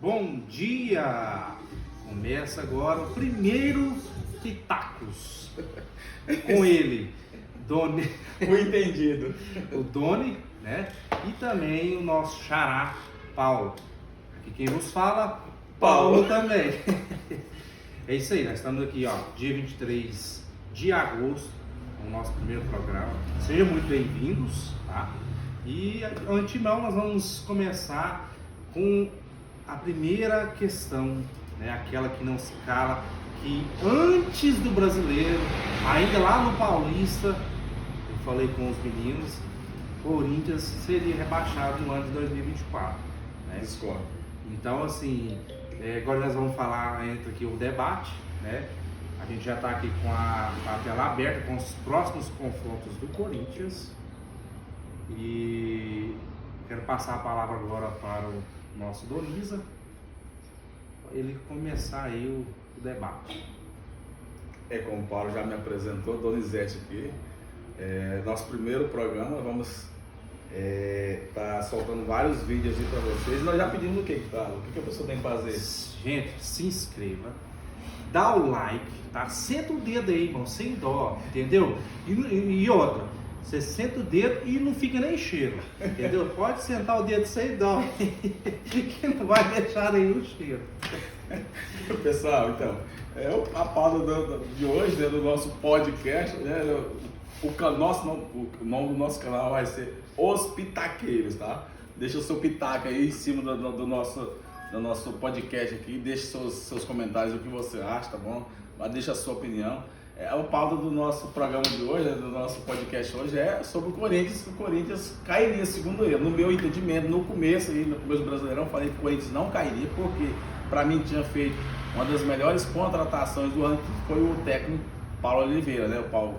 Bom dia! Começa agora o primeiro Pitacos com ele, Doni, O entendido. o Doni, né? E também o nosso xará, Paulo. Aqui quem vos fala, Paulo também. É isso aí, nós estamos aqui, ó, dia 23 de agosto, no nosso primeiro programa. Sejam muito bem-vindos, tá? E antemão nós vamos começar com a primeira questão, né? Aquela que não se cala, que antes do brasileiro, ainda lá no Paulista, eu falei com os meninos, Corinthians seria rebaixado no ano de 2024, né? Discordo. Então, assim, agora nós vamos falar, entra aqui o debate, né? A gente já está aqui com a tela aberta com os próximos confrontos do Corinthians. E quero passar a palavra agora para o nosso Donisa, para ele começar aí o debate. Como o Paulo já me apresentou, Donizete aqui. Nosso primeiro programa, vamos tá soltando vários vídeos aí para vocês. Nós já pedimos o que a pessoa tem que fazer? Gente, se inscreva, dá o like, tá? Senta o dedo aí, irmão, sem dó, entendeu? E outra, você senta o dedo e não fica nem cheiro, entendeu? Pode sentar o dedo sem dó, que não vai deixar nenhum cheiro. Pessoal, então, a pauta de hoje, né, do nosso podcast, né, o nome do nosso canal vai ser Os Pitaqueiros, tá? Deixa o seu pitaco aí em cima do nosso podcast aqui, deixa seus comentários, o que você acha, tá bom? Mas deixa a sua opinião. O pauta do nosso programa de hoje, né, do nosso podcast hoje, é sobre o Corinthians, que o Corinthians cairia, segundo eu. No meu entendimento, no começo do Brasileirão, falei que o Corinthians não cairia, porque para mim tinha feito uma das melhores contratações do ano, que foi o técnico Paulo Oliveira, né? O Paulo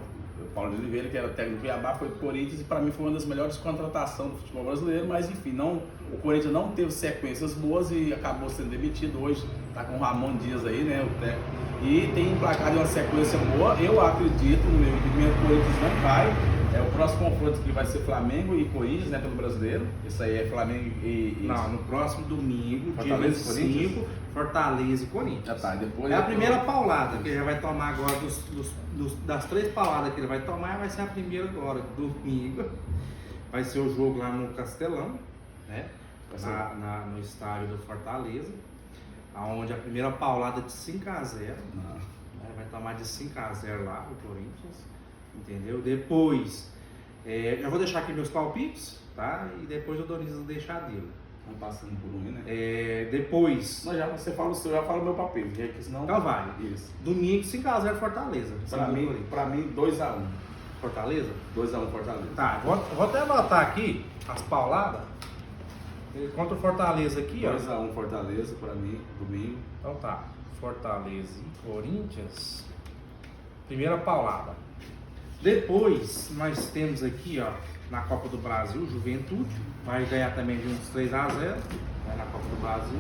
Oliveira, que era técnico do Cuiabá, foi para o Corinthians, e para mim foi uma das melhores contratações do futebol brasileiro, mas enfim, o Corinthians não teve sequências boas e acabou sendo demitido. Hoje está com o Ramon Dias aí, né, o técnico, e tem emplacado uma sequência boa. Eu acredito, no meu entendimento, o Corinthians não cai. O próximo confronto que vai ser Flamengo e Corinthians, né, pelo brasileiro. Isso aí é Flamengo e... Não, no próximo domingo, dia Fortaleza e 25, Fortaleza e Corinthians. Já tá, depois... É a primeira paulada que ele já vai tomar agora, das 3 pauladas que ele vai tomar, vai ser a primeira agora, domingo. Vai ser o jogo lá no Castelão, né? No estádio do Fortaleza, onde a primeira paulada de 5-0, né? Vai tomar de 5-0 lá o Corinthians, entendeu? Depois, eu vou deixar aqui meus palpites, tá? E depois o Donizio deixar dele. Vamos passando por um, né? Depois... Você fala o seu, já fala o meu papel, porque senão... Então vai. Isso. Domingo 5-0 Fortaleza. Pra mim 2-1. Fortaleza? 2-1 Fortaleza. Tá, vou até anotar aqui as pauladas. Contra o Fortaleza aqui, ó. 2-1 Fortaleza, pra mim, domingo. Então tá, Fortaleza e Corinthians. Primeira paulada. Depois nós temos aqui, ó, na Copa do Brasil, Juventude. Vai ganhar também de uns 3-0, né, na Copa do Brasil.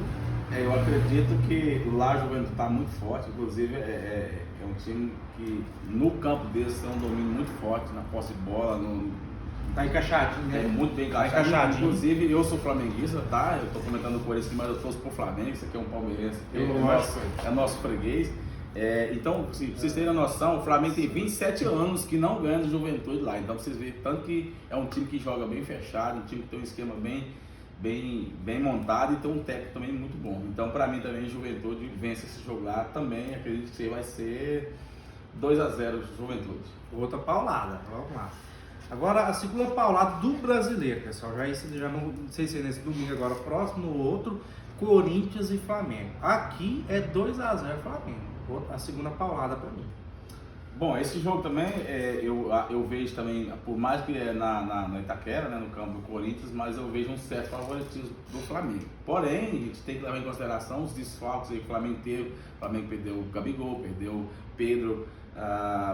Eu acredito que lá a Juventude está muito forte, inclusive é um time que no campo deles tem um domínio muito forte na posse de bola, Tá encaixadinho, né? Muito bem encaixadinho. Inclusive eu sou flamenguista, tá? Eu tô comentando com eles, mas eu torço pro Flamengo, isso aqui é um palmeirense, é nosso freguês. Então, se vocês terem a noção, o Flamengo tem 27 anos que não ganha de Juventude lá, então vocês veem tanto que é um time que joga bem fechado, um time que tem um esquema bem montado e tem um técnico também muito bom. Então, para mim também, Juventude vence esse jogo lá também. Acredito que vai ser 2-0 Juventude. Outra paulada, vamos lá. Agora, a segunda paulada do brasileiro, pessoal. Já não sei se é nesse domingo agora, próximo, no outro, Corinthians e Flamengo. Aqui é 2-0 Flamengo. A segunda paulada para mim. Bom, esse jogo também, eu vejo também, por mais que é na Itaquera, né, no campo do Corinthians, mas eu vejo um certo favoritismo do Flamengo. Porém, a gente tem que levar em consideração os desfalques aí que o Flamengo teve. O Flamengo perdeu o Gabigol, perdeu Pedro,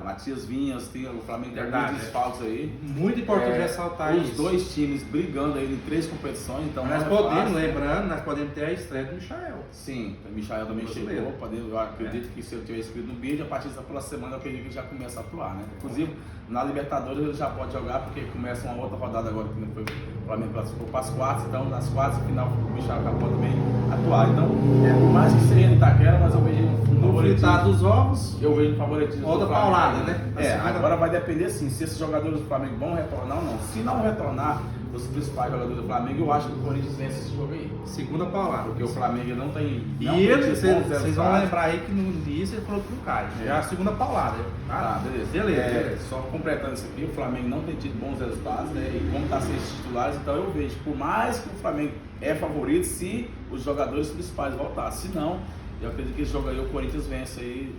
Matias Vinhas, o Flamengo tem Verdade, alguns desfalques aí. Muito importante ressaltar os isso. dois times brigando aí em 3 competições, então Nós não é podemos, fácil. lembrando, nós podemos ter a estreia do Michael. Sim, o Michael também Brasileiro. chegou, eu acredito que se eu tiver escrito no vídeo, a partir da próxima semana eu acredito que ele já começa a atuar, né? Inclusive, na Libertadores ele já pode jogar, porque começa uma outra rodada agora, que foi o Flamengo classificou para as quartas, então nas quartas, final, o Michael já pode também atuar. Então, por mais que seja em Itaquera, mas eu vejo No fritar dos ovos, eu vejo favoritismo. outra do Flamengo. paulada, né? Agora vai depender assim, se esses jogadores do Flamengo vão retornar ou não. Se não retornar, os principais jogadores do Flamengo, eu acho que o Corinthians vence esse jogo aí. segunda paulada. Porque o Flamengo não tem. E não ele, tem vocês bons vão resultados. lembrar aí que no início ele falou que não cai. Já é a segunda paulada. Ah, beleza. Beleza. Só completando isso aqui, o Flamengo não tem tido bons resultados, né? E como está sem esses titulares, então eu vejo, por mais que o Flamengo é favorito, se os jogadores principais voltassem. Se não, eu acredito que esse jogo aí o Corinthians vence aí.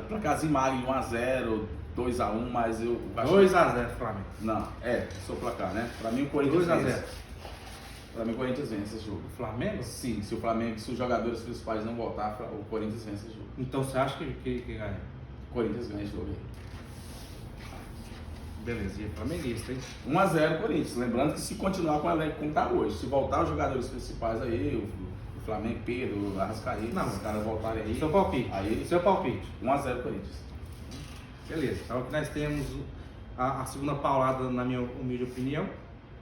Placarzinho magro, 1x0, 2x1, mas eu acho 2x0 Flamengo. Não, sou placar, né? Pra mim o Corinthians 2 a 0. vence. Pra mim o Corinthians vence esse jogo. Flamengo? Sim, se os jogadores principais não voltar, o Corinthians vence esse jogo. Então você acha que ganha? O Corinthians ganha esse jogo aí. Beleza, e é flamenguista, hein? 1x0 Corinthians. Lembrando que se continuar com o elenco como tá hoje, se voltar os jogadores principais aí, o Flamengo, Pedro, o Arrascaeta, Não, os caras voltarem aí. Seu palpite. Aí, Seu palpite. 1x0 Corinthians. Beleza. Então aqui nós temos a segunda paulada, na minha humilde opinião,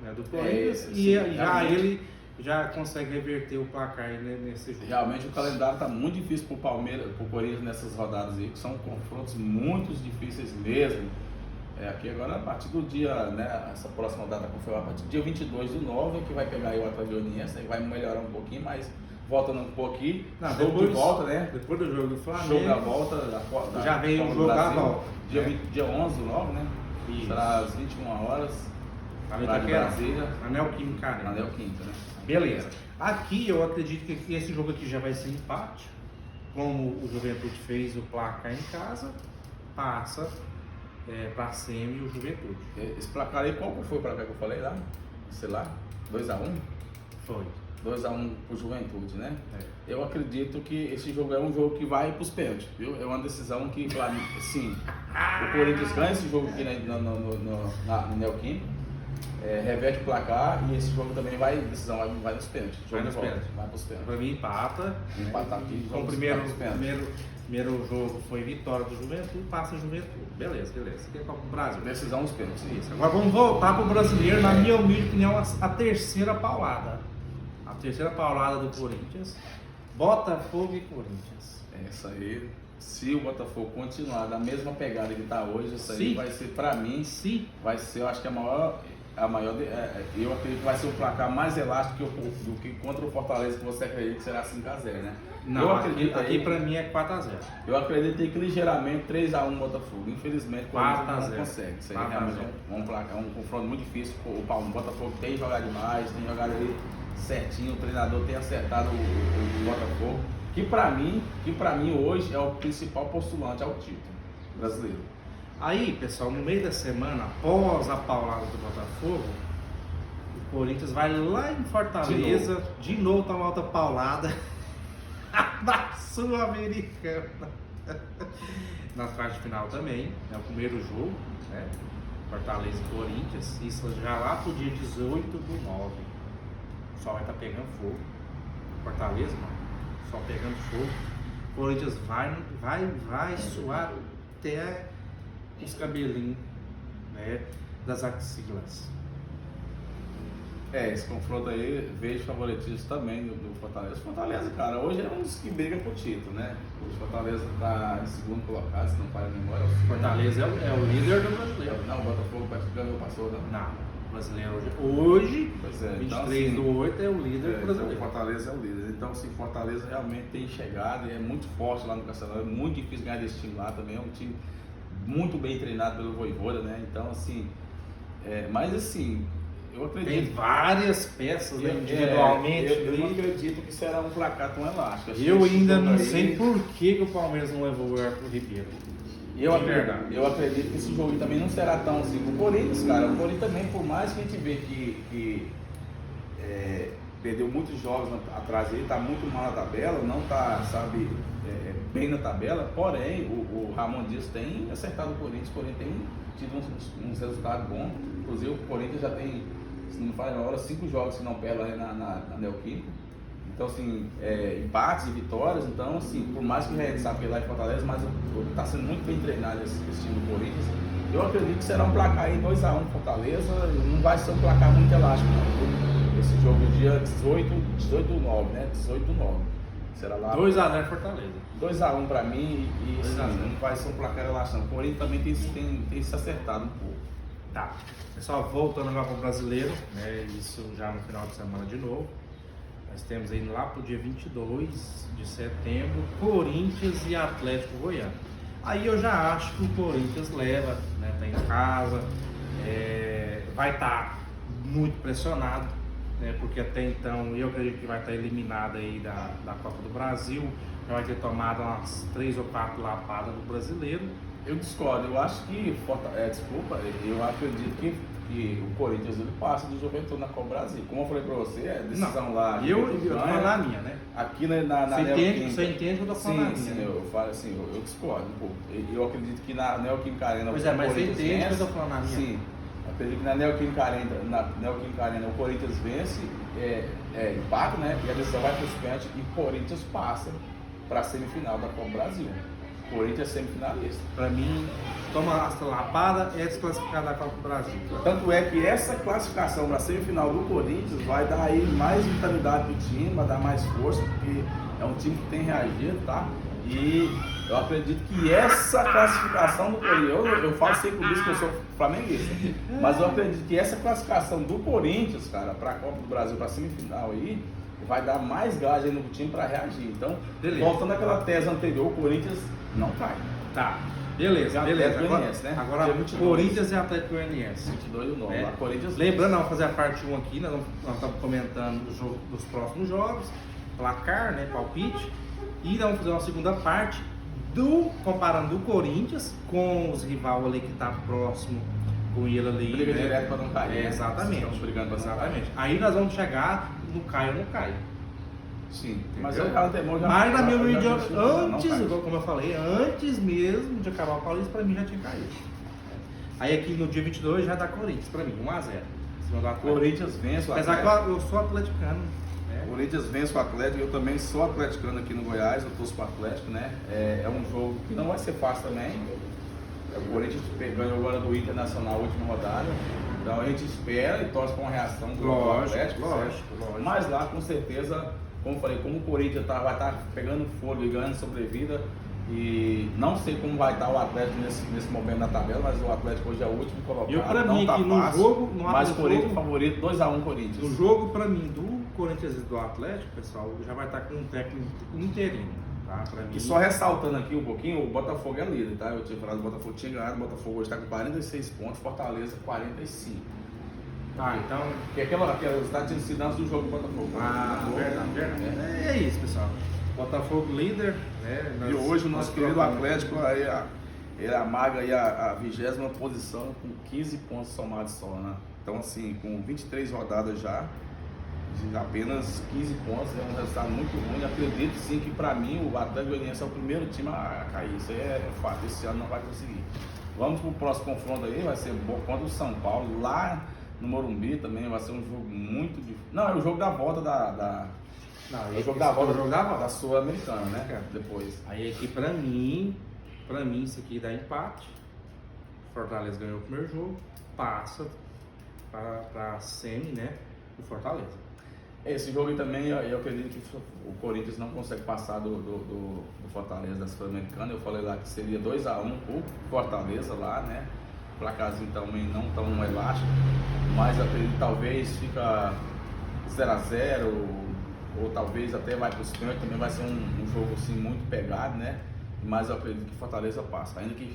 né, do Corinthians. E já realmente. ele já consegue reverter o placar aí, né, nesse jogo. Realmente o calendário tá muito difícil pro Palmeiras, pro Corinthians nessas rodadas aí, que são confrontos muito difíceis mesmo. Aqui agora, a partir do dia, né, essa próxima data foi a partir do dia 22/9, que vai pegar aí o Atlético Goianiense, aí vai melhorar um pouquinho, mas voltando um pouquinho, Não, jogo depois, de volta, né? Depois do jogo do Flamengo. Jogo da volta, Já veio o Copa do jogo da Brasil, volta. Dia 11/9, né? Isso. Será às 21 horas, Tá lá de Brasília, na Neoquímica Arena. na Neoquímica, né? Beleza. Aqui eu acredito que esse jogo aqui já vai ser empate. Como o Juventude fez o placar em casa, passa para semi o Juventude. Esse placar aí, qual foi o placar que eu falei lá? Sei lá, 2x1? Foi. 2x1 pro Juventude, né? É. Eu acredito que esse jogo é um jogo que vai pros pênaltis, viu? É uma decisão que, sim, o Corinthians ganha esse jogo aqui na Neoquímica, reverte o placar e esse jogo também vai nos pênaltis. Vai nos pênaltis. Vai pros pênaltis. Para mim empata. Empatar aqui. Com o primeiro jogo foi vitória do Juventude, passa o Juventude. Beleza. Aqui é Copa do Brasil. Decisão nos pênaltis. Isso. Agora vamos voltar para o brasileiro, na minha humilde opinião, a terceira paulada. A terceira paulada do Corinthians. Botafogo e Corinthians. Essa aí, se o Botafogo continuar da mesma pegada que está hoje, isso aí Sim. vai ser, pra mim, Sim. vai ser, eu acho que eu acredito que vai ser um placar mais elástico do que contra o Fortaleza, que você acredita que será 5x0, né? Não, eu aqui acredito para mim é 4x0. Eu acreditei que ligeiramente 3x1 Botafogo. Infelizmente, o Corinthians 4 a 0. não consegue. Isso aí 4 a realmente 0. é um confronto muito difícil. O Botafogo tem jogado demais, tem jogado ali certinho, o treinador tem acertado o Botafogo. Que pra mim hoje é o principal postulante ao título brasileiro. Aí, pessoal, no meio da semana, após a paulada do Botafogo, o Corinthians vai lá em Fortaleza, de novo tomar outra paulada da Sul-Americana. Na parte final também, é o primeiro jogo, né? Fortaleza e Corinthians, isso já lá pro dia 18/9. O sol vai estar pegando fogo. Fortaleza, mano, sol pegando fogo. O Corinthians vai suar até os cabelinhos, né, das axilas. Esse confronto aí, vejo favoritismo também do Fortaleza. Fortaleza, cara, hoje é um dos que briga por título, né? O Fortaleza tá em segundo colocado, se não falha a memória. Fortaleza é o líder do brasileiro. Não, o Botafogo ganhou, passou, não. Não, o brasileiro hoje, Pois é, 23/8 é o líder então, brasileiro. o Fortaleza é o líder. Então, assim, Fortaleza realmente tem chegado e é muito forte lá no Castelão. É muito difícil ganhar desse time lá também. É um time muito bem treinado pelo Vojvoda, né? Então, assim, mas assim, eu acredito. Tem várias peças, né, individualmente. Eu não acredito que será um placar tão elástico. Acho Eu que esse ainda jogo não aí- sei por que o Palmeiras não levou o Arthur Ribeiro. Eu De verdade. acredito que esse jogo aí também não será tão assim. O Corinthians, cara, o Corinthians também, por mais que a gente vê que perdeu muitos jogos atrás, ele está muito mal na tabela, não está, sabe, bem na tabela, porém o Ramon Dias tem acertado o Corinthians tem tido uns resultados bons, inclusive o Corinthians já tem, se não me falha agora, 5 jogos que não perde lá na Neoquímica. Então, assim, empates e vitórias, então, assim, por mais que a gente sabe que lá em Fortaleza, mas está sendo muito bem treinado esse time do Corinthians. Eu acredito que será um placar aí 2x1 Fortaleza, não vai ser um placar muito elástico, não. Esse jogo dia 18/9, né? 18/9. Será lá. 2x0 Fortaleza. 2x1 para mim e assim, não vai ser um placar elástico, não. O Corinthians também tem se acertado um pouco. Tá. Pessoal, voltando agora para o brasileiro, né? Isso já no final de semana de novo. Nós temos aí lá pro dia 22 de setembro, Corinthians e Atlético Goiano. Aí eu já acho que o Corinthians leva, né? Tá em casa, vai estar muito pressionado, né? Porque até então eu acredito que vai estar eliminado aí da Copa do Brasil, já vai ter tomado umas 3 ou 4 lapadas do brasileiro. Eu discordo, eu acho que, eu acredito que o Corinthians ele passa do Juventude na Copa Brasil. Como eu falei pra você, é decisão lá. Eu tô falando na minha, né? Aqui na Você entende que eu tô falando na minha? Sim, eu falo assim, eu discordo um pouco. Eu acredito que na Neoquímica Arena Pois é, mas você entende que eu tô falando na minha? Sim, eu acredito que na Neoquímica Arena o Corinthians vence, empata, né? E a decisão vai para os pênaltis e o Corinthians passa para a semifinal da Copa Brasil. Corinthians é semifinalista. Para mim, toma a lapada, é desclassificado da Copa do Brasil. Tanto é que essa classificação para a semifinal do Corinthians vai dar aí mais vitalidade para o time, vai dar mais força, porque é um time que tem reagido, tá? E eu acredito que essa classificação do Corinthians, eu falo sempre isso que eu sou flamenguista, mas eu acredito que essa classificação do Corinthians, cara, para a Copa do Brasil, para a semifinal aí, vai dar mais gás aí no time para reagir. Então, voltando àquela tese anterior, o Corinthians não cai. Tá, beleza. Agora, Corinthians e Atlético Goianiense. 22/9. Corinthians. Lembrando, nós vamos fazer a parte 1 aqui, nós estamos comentando dos próximos jogos, placar, né, palpite, e nós vamos fazer uma segunda parte comparando o Corinthians com os rivais ali que está próximo com ele ali. Briga direto para não cair. Exatamente. Estamos brigando para não cair. Aí nós vamos chegar no cai ou não cai. Sim, mas eu já mas na minha opinião, antes, como eu falei, antes mesmo de acabar o Paulista, pra mim já tinha caído. Aí aqui no dia 22 já dá Corinthians, pra mim, 1x0. Corinthians vence o Atlético. Apesar que eu sou atleticano. Né? Corinthians vence o Atlético, eu também sou atleticano aqui no Goiás, eu torço pro Atlético, né? É um jogo que não vai ser fácil também. O Corinthians ganhou agora do Internacional a última rodada. Então a gente espera e torce para uma reação do Atlético. Lógico. Mas lá com certeza, como eu falei, como o Corinthians vai estar pegando fôlego e ganhando sobrevida, e não sei como vai estar o Atlético nesse momento na tabela, mas o Atlético hoje é o último colocado. Eu pra mim aqui no jogo, mas o Corinthians favorito 2x1 Corinthians. No jogo pra mim do Corinthians e do Atlético, pessoal, já vai estar com um técnico interino. Tá? Pra mim. E só ressaltando aqui um pouquinho, o Botafogo é líder, tá? Eu tinha falado que o Botafogo tinha ganhado, o Botafogo hoje está com 46 pontos, Fortaleza 45. Ah, então. Que aquela resultado tinha sido antes do jogo do Botafogo. Verdade. É isso, pessoal. Botafogo líder, né? E hoje o nosso querido Atlético ele amaga aí a 20ª posição com 15 pontos somados só, né? Então assim, com 23 rodadas já, de apenas 15 pontos, é um resultado muito ruim. Acredito sim que para mim o Atlético Goianiense é o primeiro time a cair. Isso aí é fato, esse ano não vai conseguir. Vamos pro próximo confronto aí, vai ser contra o São Paulo, lá no Morumbi também, vai ser um jogo muito difícil. Não, é o jogo da volta é o jogo da volta da Sul-Americana, né? Depois. Aí aqui pra mim isso aqui dá empate. Fortaleza ganhou o primeiro jogo, passa pra semi, né? O Fortaleza. Esse jogo aí também, eu acredito que o Corinthians não consegue passar do Fortaleza da Sul-Americana. Eu falei lá que seria 2x1 o Fortaleza lá, né? O placarzinho também não tão elástico, mas eu acredito que talvez fica 0x0 ou talvez até vai para os pênaltis. Também vai ser um jogo assim muito pegado, né? Mas eu acredito que Fortaleza passa, ainda que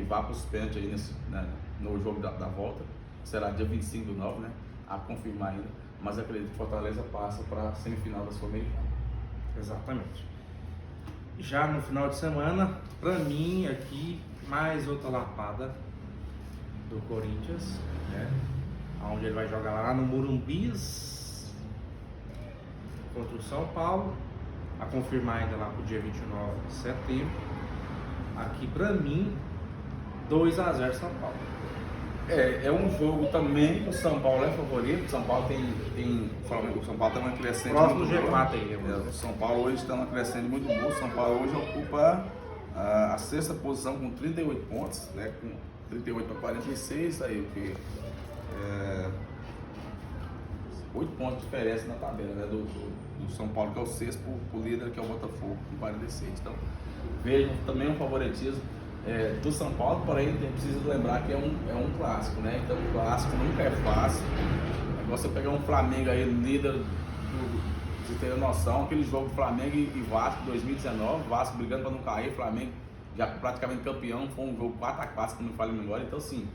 vá para os pênaltis aí né, no jogo da volta, será dia 25/9, né? A confirmar ainda, mas eu acredito que Fortaleza passa para a semifinal da Sul-Americana. Exatamente. Já no final de semana, para mim aqui, mais outra lapada do Corinthians, né? Onde ele vai jogar lá no Morumbi. contra o São Paulo, a confirmar ainda lá pro dia 29 de setembro. Aqui pra mim, 2-0 São Paulo. É um jogo também que o São Paulo é favorito. O São Paulo o São Paulo está numa crescente Próximo muito boa. G4 aí, O São Paulo hoje está numa crescente muito boa. O São Paulo hoje ocupa a sexta posição com 38 pontos, né? Com 38 para 46, aí o que 8 pontos de diferença na tabela, né? Do São Paulo, que é o sexto, pro líder, que é o Botafogo, com 46. Então, vejo também um favoritismo do São Paulo, porém, preciso lembrar que é um clássico, né? Então, o clássico nunca é fácil. É você pegar um Flamengo aí, líder você ter noção, aquele jogo Flamengo e Vasco 2019, Vasco brigando para não cair, Flamengo já praticamente campeão, foi um jogo 4-4, como eu falei agora. Então, assim,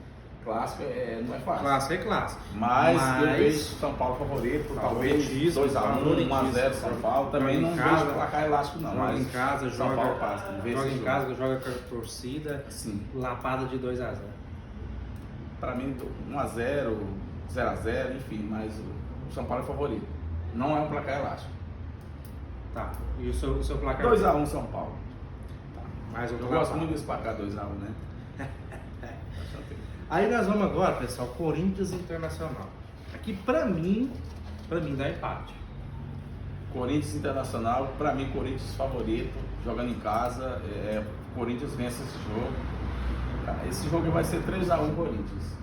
clássico não é fácil. Clássico é clássico. Mas eu vejo São Paulo favorito, talvez 2-1, 1-0 São Paulo. Também não vejo placar elástico não. Joga em casa, São Paulo passa. Joga em casa, joga com a torcida. Sim. Lapada de 2-0. Para mim, 1-0, 0-0, enfim, mas o São Paulo é favorito. Não é um placar elástico. Tá. E o seu placar? 2-1 São Paulo. Tá. Mais outro Eu gosto muito desse placar 2-1, né? Aí nós vamos agora, pessoal, Corinthians Internacional. Aqui pra mim dá empate. Corinthians Internacional, pra mim, Corinthians favorito, jogando em casa, Corinthians vence esse jogo. Cara, esse jogo vai ser 3-1 Corinthians.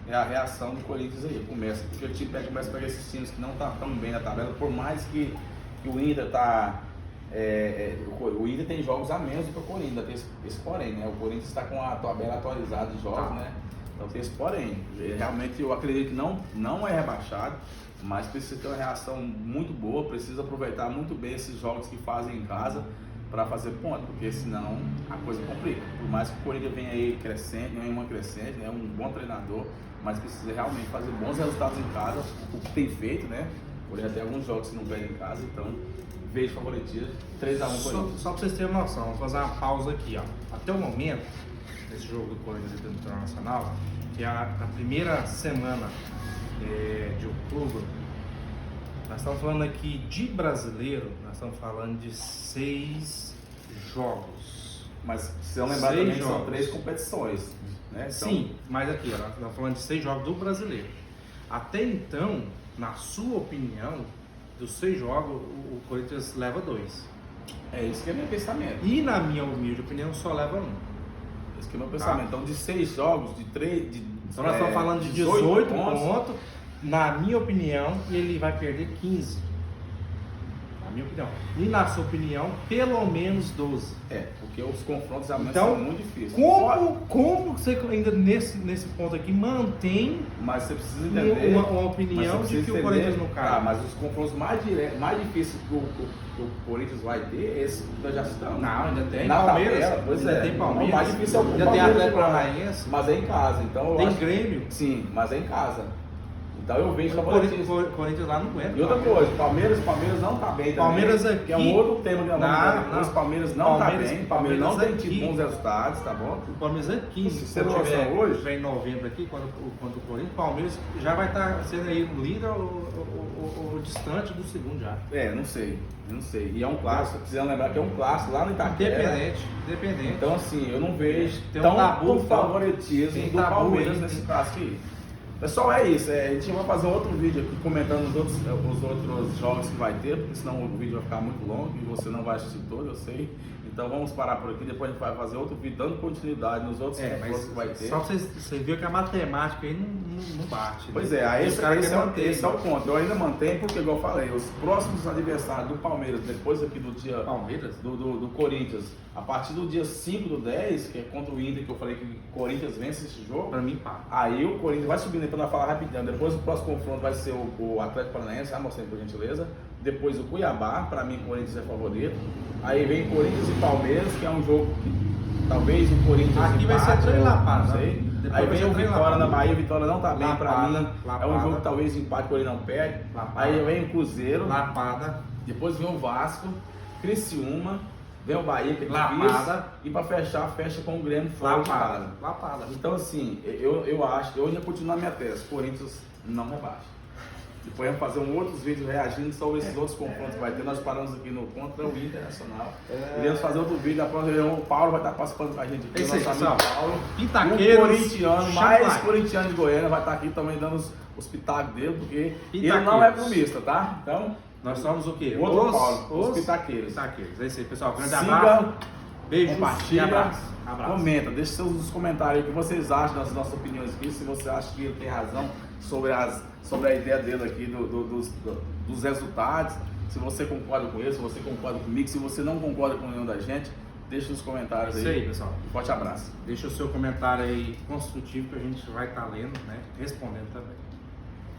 É a reação do Corinthians aí, começa, porque o time começa a pegar esses times que não tá tão bem na tabela, por mais que o Inter tá... o Inter tem jogos a menos do que o Corinthians, tem esse porém, né? O Corinthians está com a tabela atualizada de jogos, né? Então tem esse porém. Realmente eu acredito que não é rebaixado, mas precisa ter uma reação muito boa, precisa aproveitar muito bem esses jogos que fazem em casa para fazer ponto, porque senão a coisa complica. Por mais que o Corinthians venha aí crescente, né? Um bom treinador, mas precisa realmente fazer bons resultados em casa, o que tem feito, né? O Corinthians tem alguns jogos que não ganha em casa, então vejo favoritismo, 3-1 Corinthians. Só pra vocês terem noção, vamos fazer uma pausa aqui, ó. Até o momento, nesse jogo do Corinthians Internacional, que é a primeira semana de outubro, nós estamos falando aqui de brasileiro, nós estamos falando de 6 jogos. Mas se eu lembrar também que são 3 competições, né? Então... Sim, mas aqui, ó, nós estamos falando de 6 jogos do brasileiro. Até então, na sua opinião, dos 6 jogos, o Corinthians leva 2. É isso que é meu pensamento. E na minha humilde opinião, só leva 1. Esse que é meu pensamento. Então, de 6 jogos, de 3... Então nós estamos falando de 18 pontos. Na minha opinião, ele vai perder 15. Na minha opinião. E na sua opinião, pelo menos 12. Porque os confrontos realmente então, são muito difíceis. Como você ainda nesse ponto aqui mantém mas você precisa entender uma opinião de que o Corinthians não cai? Mas os confrontos mais difíceis que o Corinthians vai ter, esse nós já estamos. Não, ainda tem na Palmeiras. Tabela, pois ainda é. tem Palmeiras. O mais difícil é o ainda Palmeiras, tem Atlético Paranaense. mas é em casa. Então, tem Grêmio. Sim, mas é em casa. Então eu vejo o Corinthians lá não aguenta. E outra coisa, Palmeiras não tá bem também. Palmeiras aqui, que é um outro tema que nós vamos ver. O Palmeiras não tá bem, Palmeiras não tem tido bons resultados, tá bom? O Palmeiras é 15. Se você tiver hoje, em novembro aqui, quando o Corinthians, o Palmeiras já vai estar sendo aí líder ou distante do segundo já. Não sei. E é um clássico, precisamos lembrar que é um clássico lá no Itaquera. Independente. Então assim, eu não vejo tem tanto favoritismo do Palmeiras nesse clássico aí. Pessoal, é isso. A gente vai fazer outro vídeo aqui comentando os outros jogos que vai ter, porque senão o vídeo vai ficar muito longo e você não vai assistir todo, eu sei. Então vamos parar por aqui, depois a gente vai fazer outro vídeo dando continuidade nos outros jogos que vai ter. Só você viu que a matemática aí não bate. Pois né? Esse é o ponto. Eu ainda mantenho porque, igual eu falei, os próximos adversários do Palmeiras, depois aqui do dia Palmeiras? Do Corinthians, a partir do dia 5 do 10, que é contra o Inter, que eu falei que o Corinthians vence esse jogo. Pra mim, pá. Aí o Corinthians vai subindo, depois nós falar rapidinho. Depois o próximo confronto vai ser o Atlético Paranaense, mostrando por gentileza. Depois o Cuiabá, pra mim o Corinthians é favorito. Aí vem Corinthians e Palmeiras, que é um jogo que talvez o Corinthians aqui vai ser trem lapada, não sei. Aí vem o Vitória na Bahia, o Vitória não tá bem pra mim. É um jogo que talvez empate, o Corinthians não perde. Aí vem o Cruzeiro. Lapada. Depois vem o Vasco, Criciúma, vem o Bahia, que é Lapada. E pra fechar, fecha com o Grêmio fora de casa. Lapada. Então assim, eu acho, eu ainda continuo na minha tese, Corinthians não rebaixa. Depois vamos fazer outros vídeos reagindo sobre esses outros confrontos que vai ter. Nós paramos aqui no contra o Internacional. Iremos fazer outro vídeo. O Paulo vai estar participando com a gente aqui. É isso aí, nosso pessoal. amigo Paulo. Pitaqueiros, Um corintiano, mais Chapéu. corintiano de Goiânia, vai estar aqui também dando os pitacos dele, porque ele Pitaqueiros. não é clubista, tá? Então, Nós somos o quê? outro Paulo, os pitaqueiros. Pitaqueiros. É isso aí, pessoal. Grande Siga, abraço. Beijos e compartilha, abraço. Abraço. comenta, deixe seus comentários aí o que vocês acham das nossas opiniões aqui, se você acha que ele tem razão sobre a ideia dele aqui dos resultados, se você concorda com ele, se você concorda comigo, se você não concorda com nenhum da gente, deixe nos comentários Isso aí, pessoal. Um forte abraço. Deixa o seu comentário aí construtivo que a gente vai estar lendo, né? Respondendo também.